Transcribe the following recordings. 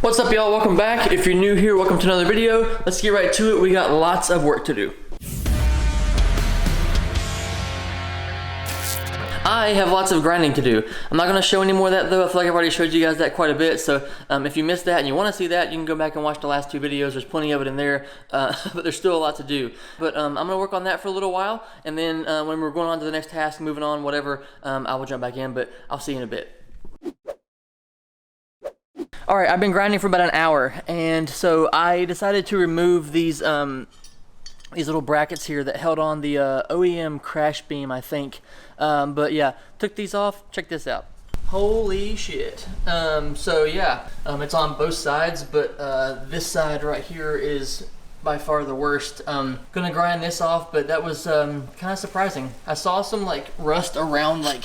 What's up, y'all? Welcome back. If you're new here, welcome to another video. Let's get right to it. We got lots of work to do. I have lots of grinding to do. I'm not going to show any more of that though. I feel like I've already showed you guys that quite a bit. So if you missed that and you want to see that, you can go back and watch the last two videos. There's plenty of it in there, but there's still a lot to do. But I'm going to work on that for a little while. And then when we're going on to the next task, moving on, whatever, I will jump back in, but I'll see you in a bit. All right, I've been grinding for about an hour, and so I decided to remove these little brackets here that held on the OEM crash beam, I think. But yeah, took these off. Check this out. Holy shit. So yeah, it's on both sides, but this side right here is by far the worst. Gonna grind this off, but that was kind of surprising. I saw some like rust around like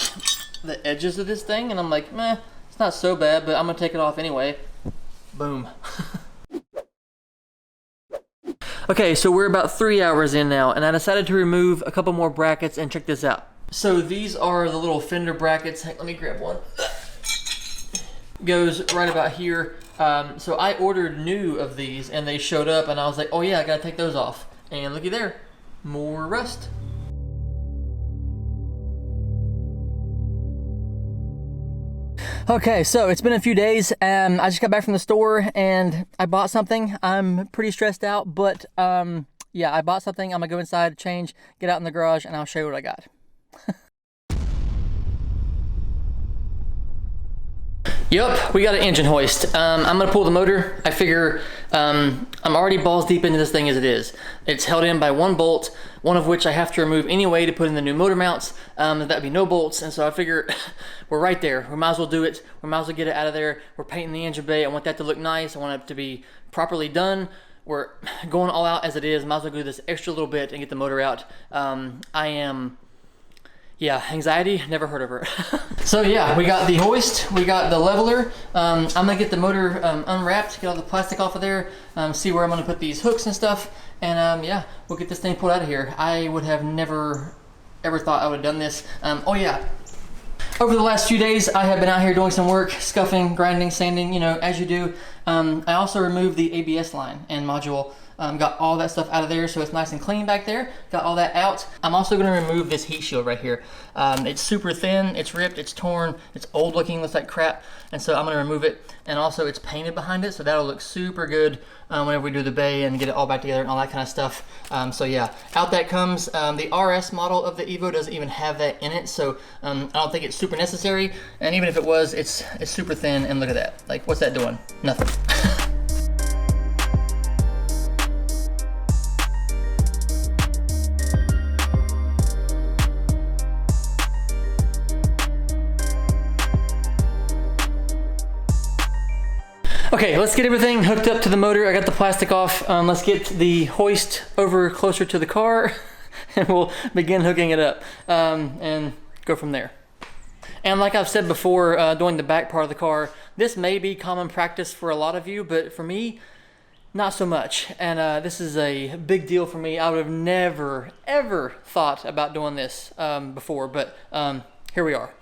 the edges of this thing, and I'm like, meh. It's not so bad, but I'm gonna take it off anyway. Boom. Okay, so we're about 3 hours in now, and I decided to remove a couple more brackets, and check this out. So these are the little fender brackets. Hey, let me grab one. Goes right about here. So I ordered new of these, and they showed up, and I was like, oh yeah, I gotta take those off. And looky there, more rust. Okay, so it's been a few days. I just got back from the store and I bought something. I'm pretty stressed out, but yeah, I bought something. I'm gonna go inside, change, get out in the garage, and I'll show you what I got. Yep, we got an engine hoist. I'm gonna pull the motor. I figure I'm already balls deep into this thing as it is. It's held in by one bolt, one of which I have to remove anyway to put in the new motor mounts. That'd be no bolts, and so I figure we're right there. We might as well do it. We might as well get it out of there. We're painting the engine bay. I want that to look nice. I want it to be properly done. We're going all out as it is. Might as well do this extra little bit and get the motor out. Yeah, anxiety, never heard of her. So yeah, we got the hoist, we got the leveler. I'm gonna get the motor unwrapped, get all the plastic off of there, see where I'm gonna put these hooks and stuff, and yeah, we'll get this thing pulled out of here. I would have never, ever thought I would have done this. Oh yeah, over the last few days, I have been out here doing some work, scuffing, grinding, sanding, you know, as you do. I also removed the ABS line and module. Got all that stuff out of there, so it's nice and clean back there. Got all that out. I'm also going to remove this heat shield right here. It's super thin, it's ripped, it's torn, it's old looking, looks like crap, and so I'm going to remove it. And also it's painted behind it, so that'll look super good whenever we do the bay and get it all back together and all that kind of stuff. So yeah, out that comes. The RS model of the Evo doesn't even have that in it, so I don't think it's super necessary. And even if it was, it's super thin, and look at that. Like, what's that doing? Nothing. Okay, let's get everything hooked up to the motor. I got the plastic off. Let's get the hoist over closer to the car and we'll begin hooking it up and go from there. And like I've said before, doing the back part of the car, this may be common practice for a lot of you, but for me, not so much. And this is a big deal for me. I would have never, ever thought about doing this before, but here we are.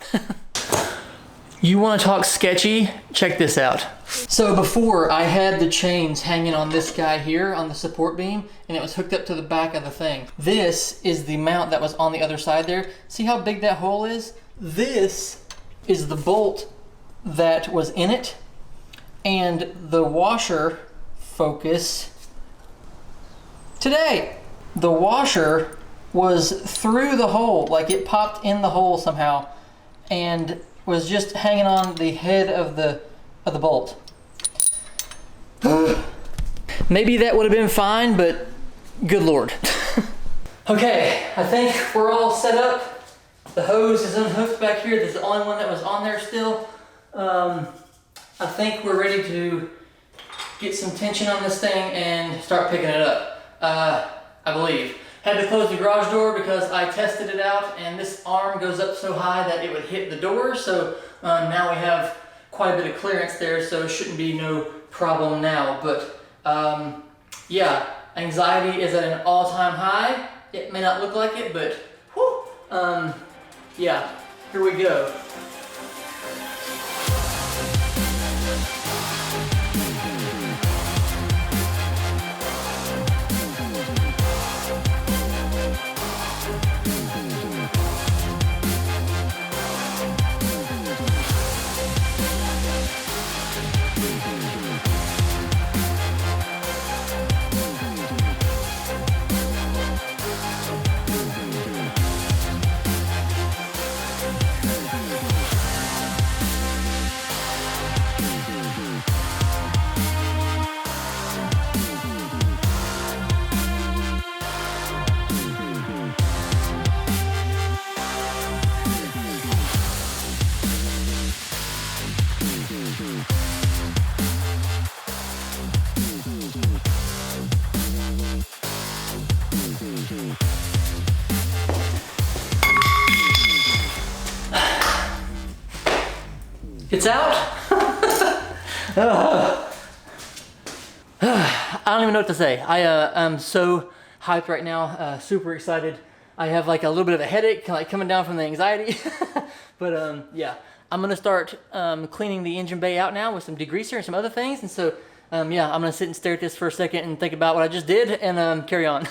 You want to talk sketchy? Check this out. So before, I had the chains hanging on this guy here on the support beam, and it was hooked up to the back of the thing. This is the mount that was on the other side there. See how big that hole is? This is the bolt that was in it, and the washer, focus, today. The washer was through the hole, like it popped in the hole somehow, and was just hanging on the head of the bolt. Maybe that would have been fine, but good Lord. Okay, I think we're all set up. The hose is unhooked back here. This is the only one that was on there still. I think we're ready to get some tension on this thing and start picking it up, I believe. Had to close the garage door because I tested it out, and this arm goes up so high that it would hit the door. So now we have quite a bit of clearance there, so it shouldn't be no problem now. But yeah, anxiety is at an all-time high. It may not look like it, but whew, yeah, here we go. It's out. I don't even know what to say. I'm so hyped right now, super excited. I have like a little bit of a headache, like coming down from the anxiety. But yeah, I'm gonna start cleaning the engine bay out now with some degreaser and some other things. And so yeah, I'm gonna sit and stare at this for a second and think about what I just did and carry on.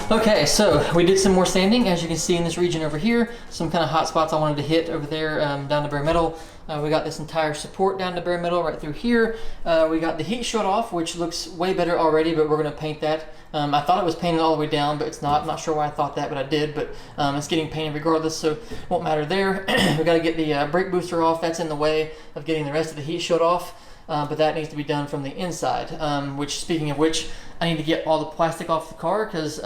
Okay, so we did some more sanding, as you can see in this region over here. Some kind of hot spots I wanted to hit over there down to bare metal. We got this entire support down to bare metal right through here. We got the heat shield off, which looks way better already, but we're going to paint that. I thought it was painted all the way down, but it's not. I'm not sure why I thought that, but I did. But it's getting painted regardless, so it won't matter there. We got to get the brake booster off. That's in the way of getting the rest of the heat shield off. But that needs to be done from the inside, which, speaking of which, I need to get all the plastic off the car because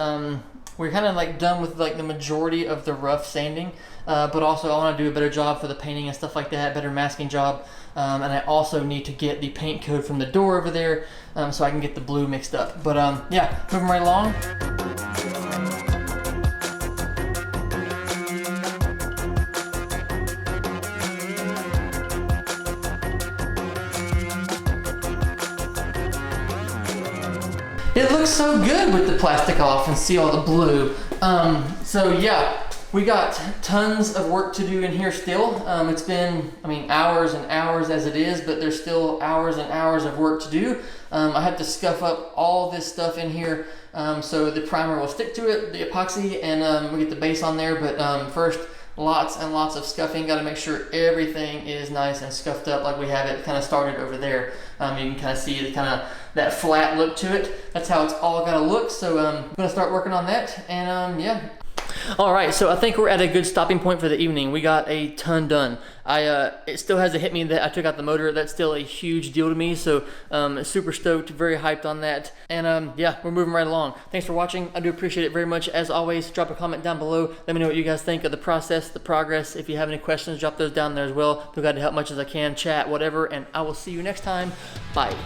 we're kind of like done with like the majority of the rough sanding, but also I want to do a better job for the painting and stuff like that, better masking job, and I also need to get the paint code from the door over there so I can get the blue mixed up. But yeah, moving right along. It looks so good with the plastic off and see all the blue. So yeah, we got tons of work to do in here still. It's been, I mean, hours and hours as it is, but there's still hours and hours of work to do. I have to scuff up all this stuff in here so the primer will stick to it, the epoxy, and we get the base on there. But first, lots and lots of scuffing. Got to make sure everything is nice and scuffed up like we have it kind of started over there. You can kind of see the kind of that flat look to it. That's how it's all got to look. So I'm gonna start working on that, and yeah. All right, so I think we're at a good stopping point for the evening. We got a ton done. It still hasn't hit me that I took out the motor. That's still a huge deal to me, so super stoked, very hyped on that. And yeah, we're moving right along. Thanks for watching. I do appreciate it very much. As always, drop a comment down below. Let me know what you guys think of the process, the progress. If you have any questions, drop those down there as well. Be glad to help much as I can, chat, whatever, and I will see you next time. Bye.